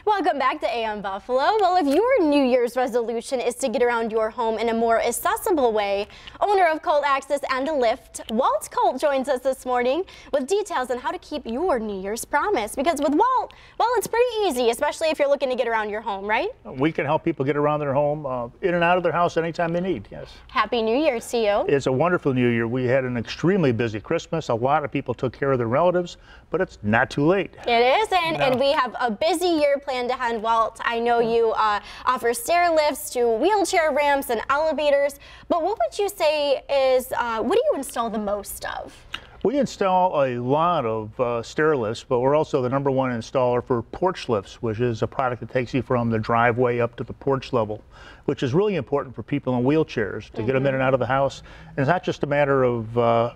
Welcome back to AM Buffalo. Well, if your New Year's resolution is to get around your home in a more accessible way, owner of Kolt Access and Lift, Walt Kolt joins us this morning with details on how to keep your New Year's promise. Because with Walt, well, it's pretty easy, especially if you're looking to get around your home, right? We can help people get around their home, in and out of their house anytime they need, yes. Happy New Year to you. It's a wonderful New Year. We had an extremely busy Christmas. A lot of people took care of their relatives, but it's not too late. It is, and we have a busy year planned ahead, Walt. I know you offer stair lifts to wheelchair ramps and elevators, but what would you say is, what do you install the most of? We install a lot of stair lifts, but we're also the #1 installer for porch lifts, which is a product that takes you from the driveway up to the porch level, which is really important for people in wheelchairs to get them in and out of the house. And it's not just a matter of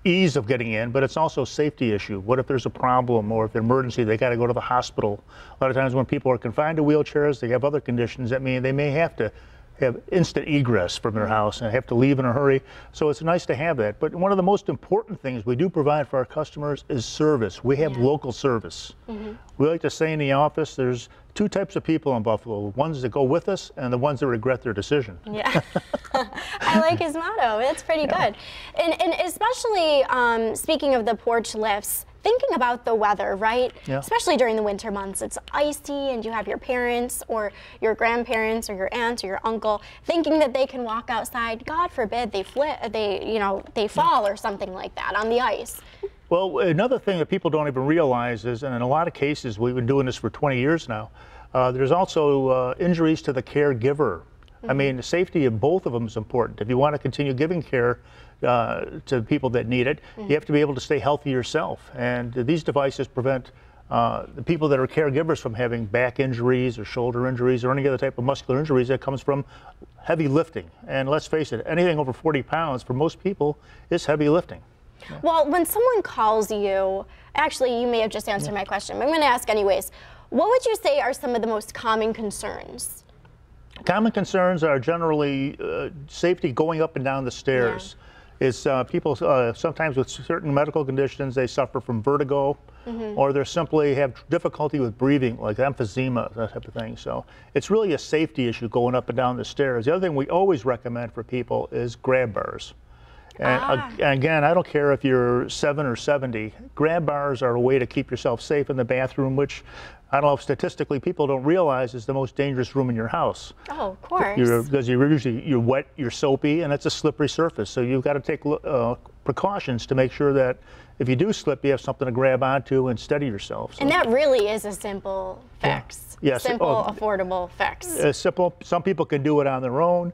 ease of getting in, but it's also a safety issue. What if there's a problem or if there's an emergency, they got to go to the hospital? A lot of times when people are confined to wheelchairs, they have other conditions that mean they may have to have instant egress from their house and have to leave in a hurry. So it's nice to have that. But one of the most important things we do provide for our customers is service. We have local service. We like to say in the office, there's two types of people in Buffalo, the ones that go with us and the ones that regret their decision. Yeah, I like his motto. That's pretty good. And especially speaking of the porch lifts, thinking about the weather, right? Yeah. Especially during the winter months, it's icy and you have your parents or your grandparents or your aunt or your uncle thinking that they can walk outside. God forbid they fall or something like that on the ice. Well, another thing that people don't even realize is, and in a lot of cases, we've been doing this for 20 years now, there's also injuries to the caregiver. I mean, the safety of both of them is important. If you want to continue giving care to people that need it, you have to be able to stay healthy yourself. And these devices prevent the people that are caregivers from having back injuries or shoulder injuries or any other type of muscular injuries that comes from heavy lifting. And let's face it, anything over 40 pounds for most people is heavy lifting. Yeah. Well, when someone calls you, actually you may have just answered my question, but I'm going to ask anyways, what would you say are some of the most common concerns? Common concerns are generally safety going up and down the stairs. It's people sometimes with certain medical conditions, they suffer from vertigo, or they simply have difficulty with breathing, like emphysema, that type of thing. So it's really a safety issue going up and down the stairs. The other thing we always recommend for people is grab bars. And again, I don't care if you're 7 or 70, grab bars are a way to keep yourself safe in the bathroom, which I don't know if statistically people don't realize is the most dangerous room in your house. Oh, of course. Because you're wet, you're soapy, and it's a slippery surface. So you've got to take precautions to make sure that if you do slip, you have something to grab onto and steady yourself. So. And that really is a simple fix. Yeah. Simple, affordable fix. Simple. Some people can do it on their own.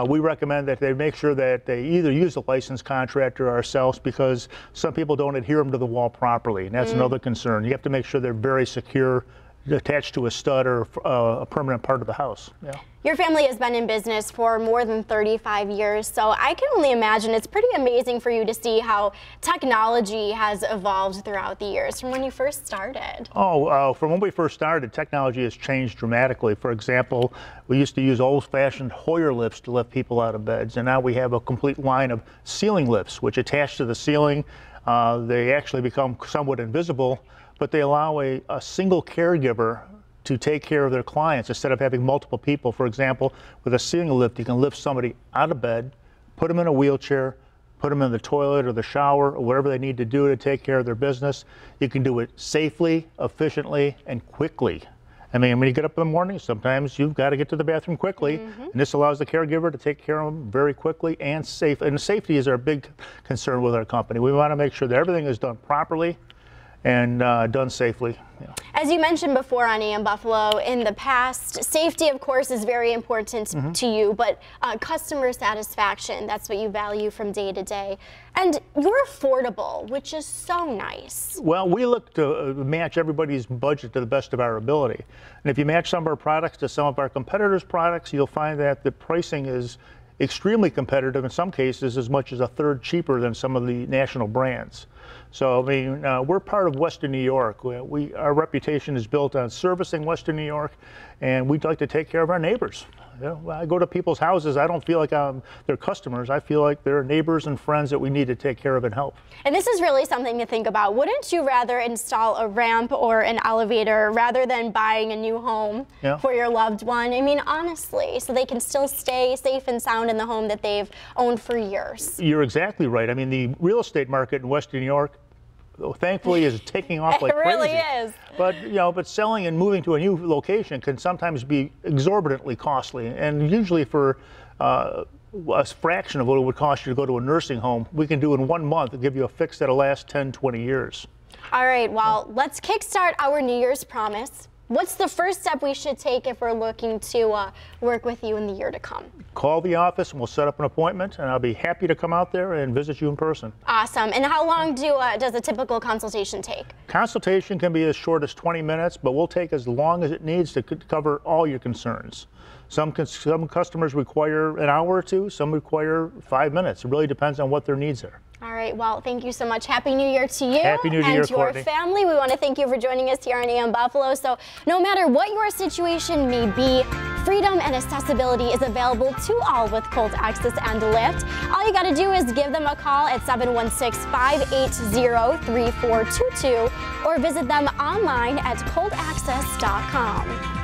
We recommend that they make sure that they either use a licensed contractor or ourselves, because some people don't adhere them to the wall properly, and that's another concern. You have to make sure they're very secure, attached to a stud or a permanent part of the house. Yeah. Your family has been in business for more than 35 years, so I can only imagine it's pretty amazing for you to see how technology has evolved throughout the years from when you first started. From when we first started, technology has changed dramatically. For example, we used to use old-fashioned Hoyer lifts to lift people out of beds, and now we have a complete line of ceiling lifts, which attach to the ceiling. They actually become somewhat invisible, but they allow a single caregiver to take care of their clients instead of having multiple people. For example, with a ceiling lift, you can lift somebody out of bed, put them in a wheelchair, put them in the toilet or the shower or whatever they need to do to take care of their business. You can do it safely, efficiently, and quickly. I mean, when you get up in the morning, sometimes you've got to get to the bathroom quickly, and this allows the caregiver to take care of them very quickly and safe. And safety is our big concern with our company. We want to make sure that everything is done properly and done safely. Yeah. As you mentioned before on AM Buffalo, in the past, safety, of course, is very important to you, but customer satisfaction, that's what you value from day to day. And you're affordable, which is so nice. Well, we look to match everybody's budget to the best of our ability. And if you match some of our products to some of our competitors' products, you'll find that the pricing is extremely competitive, in some cases as much as a third cheaper than some of the national brands. So, I mean, we're part of Western New York. Our reputation is built on servicing Western New York, and we'd like to take care of our neighbors. You know, when I go to people's houses, I don't feel like I'm their customers. I feel like they're neighbors and friends that we need to take care of and help. And this is really something to think about. Wouldn't you rather install a ramp or an elevator rather than buying a new home for your loved one? I mean, honestly, so they can still stay safe and sound in the home that they've owned for years. You're exactly right. I mean, the real estate market in Western New York, thankfully, is taking off like crazy. It really is. But but selling and moving to a new location can sometimes be exorbitantly costly, and usually for a fraction of what it would cost you to go to a nursing home, we can do in 1 month and give you a fix that'll last 10, 20 years. All right, well, let's kickstart our New Year's promise. What's the first step we should take if we're looking to work with you in the year to come? Call the office and we'll set up an appointment, and I'll be happy to come out there and visit you in person. Awesome. And how long does a typical consultation take? Consultation can be as short as 20 minutes, but we'll take as long as it needs to cover all your concerns. Some customers require an hour or two, some require 5 minutes. It really depends on what their needs are. All right, well, thank you so much. Happy New Year to you Happy New Year, and your Courtney. family. We want to thank you for joining us here on AM Buffalo. So no matter what your situation may be, freedom and accessibility is available to all with Kolt Access and Lift. All you got to do is give them a call at 716-580-3422 or visit them online at koltaccess.com.